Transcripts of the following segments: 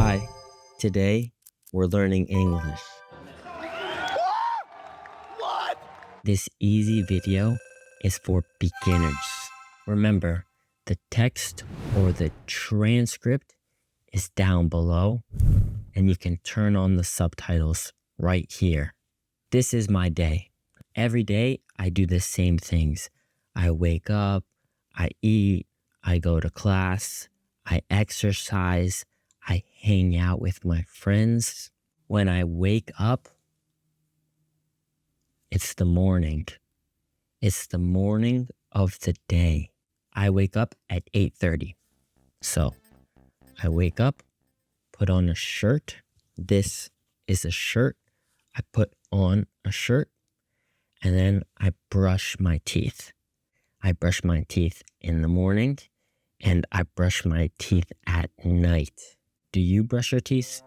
Hi, today we're learning English. What? This easy video is for beginners. Remember, the text or the transcript is down below, and you can turn on the subtitles right here. This is my day. Every day I do the same things. I wake up, I eat, I go to class, I exercise, I hang out with my friends. When I wake up, it's the morning. It's the morning of the day. I wake up at 8:30. So I wake up, put on a shirt. This is a shirt. I put on a shirt, and then I brush my teeth. I brush my teeth in the morning, and I brush my teeth at night. Do you brush your teeth?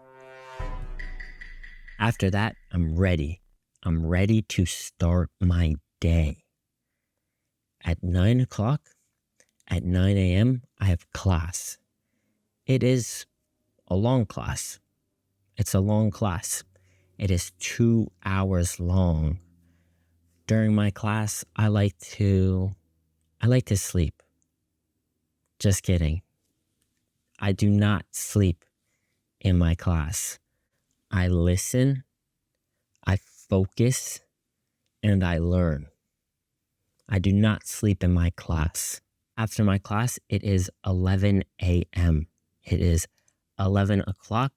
After that, I'm ready. I'm ready to start my day. At 9 o'clock, at 9 a.m., I have class. It is a long class. It's a long class. It is 2 hours long. During my class, I like to sleep. Just kidding. I do not sleep in my class. I listen, I focus, and I learn. I do not sleep in my class. After my class, it is 11 a.m. It is 11 o'clock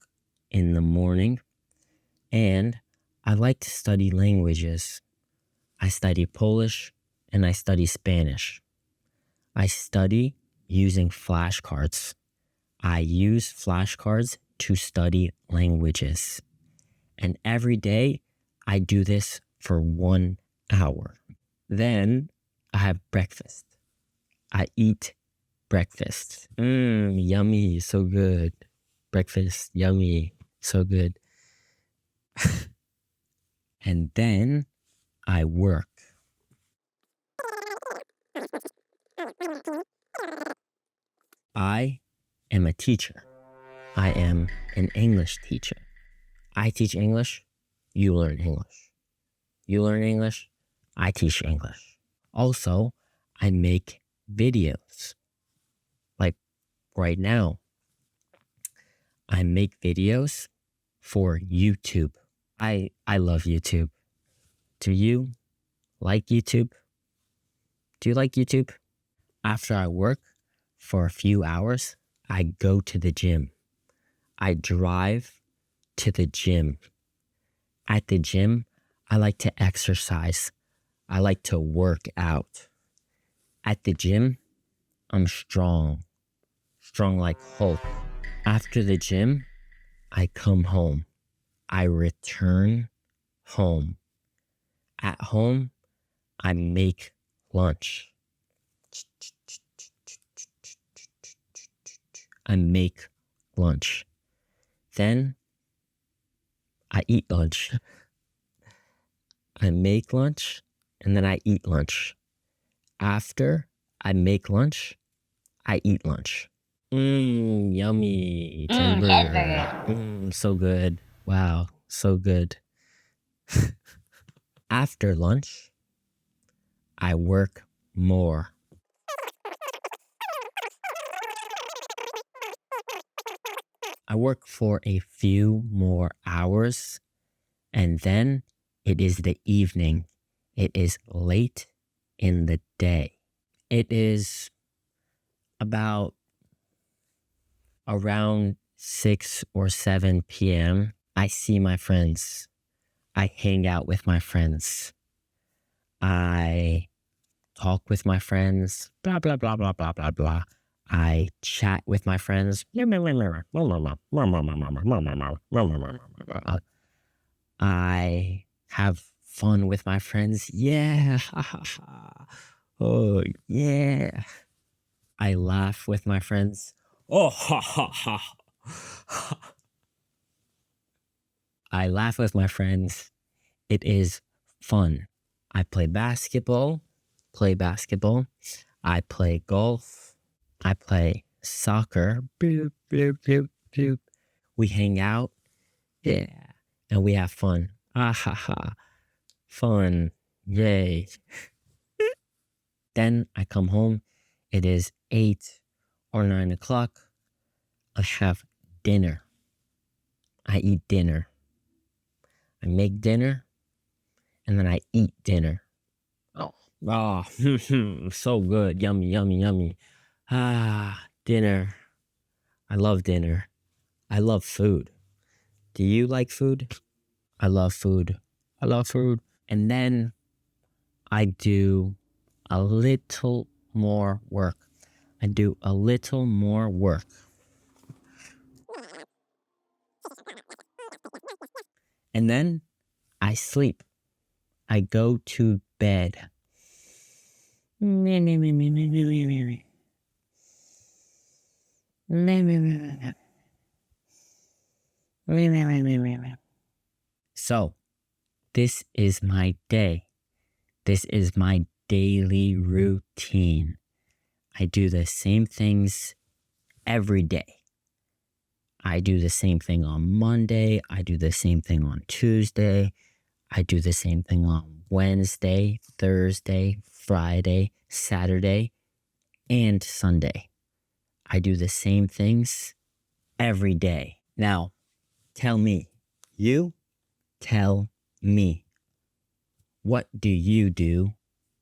in the morning, and I like to study languages. I study Polish and I study Spanish. I study using flashcards. I use flashcards to study languages. And every day, I do this for 1 hour. Then I have breakfast. I eat breakfast. Yummy, so good. Breakfast, yummy, so good. And then I work. I am a teacher. I am an English teacher. I teach English, you learn English. You learn English, I teach English. Also, I make videos. Like right now, I make videos for YouTube. I love YouTube. Do you like YouTube? Do you like YouTube? After I work for a few hours, I go to the gym. I drive to the gym. At the gym, I like to exercise. I like to work out. At the gym, I'm strong. Strong like Hulk. After the gym, I come home. I return home. At home, I make lunch. I make lunch. Then I eat lunch. I make lunch and then I eat lunch. After I make lunch, I eat lunch. Yummy. Hamburger. So good. Wow, so good. After lunch, I work more. I work for a few more hours, and then it is the evening. It is late in the day. It is about around 6 or 7 p.m. I see my friends. I hang out with my friends. I talk with my friends. Blah, blah, blah, blah, blah, blah, blah. I chat with my friends. I have fun with my friends. Yeah. Oh, yeah. I laugh with my friends. Oh, ha, ha, ha. I laugh with my friends. It is fun. I play basketball. I play golf. I play soccer. Boop, boop, boop, boop. We hang out. Yeah. And we have fun. Ah ha ha. Fun. Yay. Then I come home. It is 8 or 9 o'clock. I have dinner. I eat dinner. I make dinner. And then I eat dinner. Oh, so good. Yummy, yummy, yummy. Dinner. I love dinner. I love food. Do you like food? I love food. I love food. And then I do a little more work. I do a little more work. And then I sleep. I go to bed. So, this is my day. This is my daily routine. I do the same things every day. I do the same thing on Monday. I do the same thing on Tuesday. I do the same thing on Wednesday, Thursday, Friday, Saturday, and Sunday. I do the same things every day. Now, tell me, you tell me, what do you do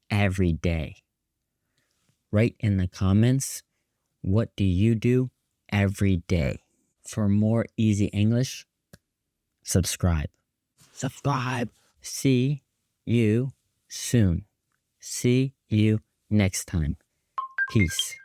every day? Write in the comments, what do you do every day? For more easy English, subscribe. Subscribe. See you soon. See you next time. Peace.